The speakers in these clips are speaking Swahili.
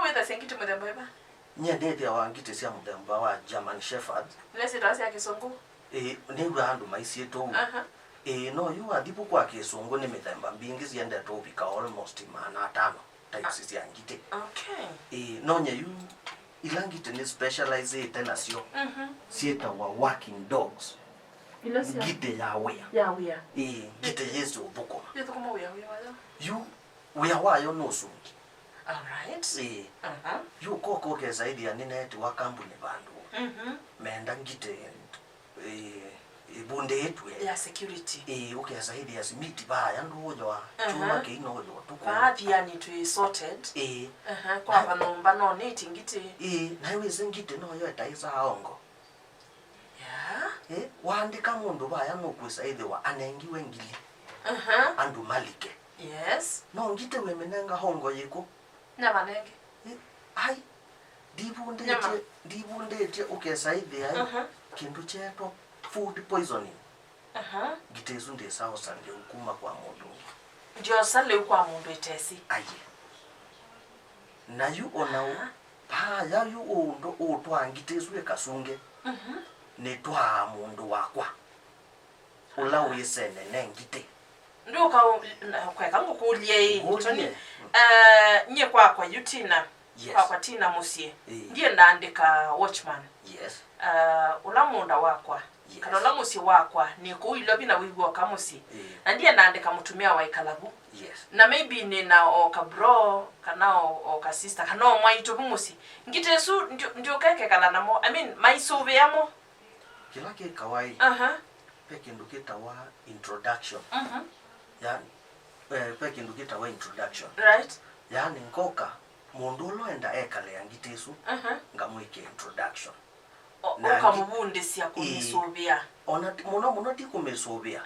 wetha sengite muthemba iba nyendethia wa ngite cia muthemba wa German Shepherd lesi twasi ya kisungu ni andu maisieto no yu athipu kwa kisungu ni mithemba mbingi ciendetwo bika almost 500 types cia ngite okay no nya yu ilangite ni specialized nacio cietagwa working dogs ngite ya wea ngite yesu thukuma yu wea wayo nusu. Alright. Yu koko ke zaidi ya nineti wa kampuni bandu. Menda ngite bunde yetu ya security. Uke zaidi ya simiti ba yandu ojo chuma ke ino ojo tuko. Athiani to sorted. Kwa banomba no neti ngite. Na iwe ngite no yo etaisa ongo. Waandika mundu ba yanu kwisaidhi wa anengiwe ngili. Andu malike. Yes. No ngite we menenga hongo yiko. Nyama nenge. Ai. Dibundetie ukesaidhi ai. Kindu cheto food poisoning. Gitezu ndi sawa sande ukuma kwa mundu. Ndio sale kwa mundu etesi. Aye. Na yu ona pa ya yu ondo otwa ngitezu ekasunge. Ne twa mundu wakwa. Ula uyesene nengite. Ndio kweka ngukulie toni nye kwa Yutina kwa Tina Musie ndiye ndaandika watchman ula munda wakwa kana ula musi wakwa ni kuilo bina wigwa kamusi na ndiye ndaandika mutumia wa ikalabu na maybe nina okabro kana oka sister kana omwaito musi ngitesu ndio keke kala namo I mean maisove yamo kila ke kawaii peke nduketa wa introduction yani peke nduketa wa introduction right yani ngoka mundu lo enda ekale yangitesu ngamwike introduction okamubundisia kumisobia ona muno ti kumisobia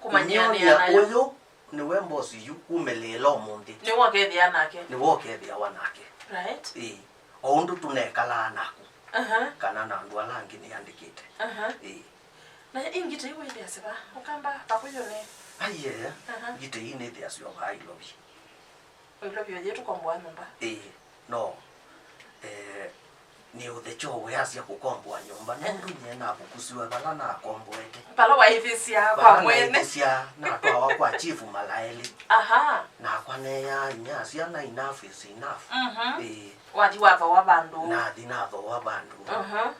kumanyane nayo oyo ni wembosi yu kumelelo mundi ni wokethia nake right ondu tunekala naku kana na ndu alangi ni yandikite na ingite iwe ile seba ukamba bakuyone aye ngite ine ile asio hai lobi oilo yetu kwa nyumba no ni uthecho weasia kukombwa nyumba na ndu nyena bukusiwa bala na kombwete pala wa hivisia kwa mwene hivisia na twa kwa chifu malaeli na kwa neya nyasia na enough is enough wadi wa bandu na dinatho wa bandu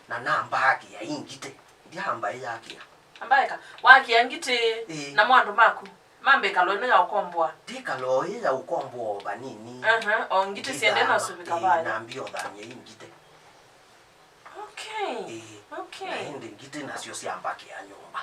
na nambaki ya ingite ndiamba yake ambaika waki yangite na mwandu maku mambe kaloine ya ukombwa dikaloye ya ukombwa banini ngite siende na subika baya na mbio dhanye ingite okay na hindi ngite na sio siambaki ya nyumba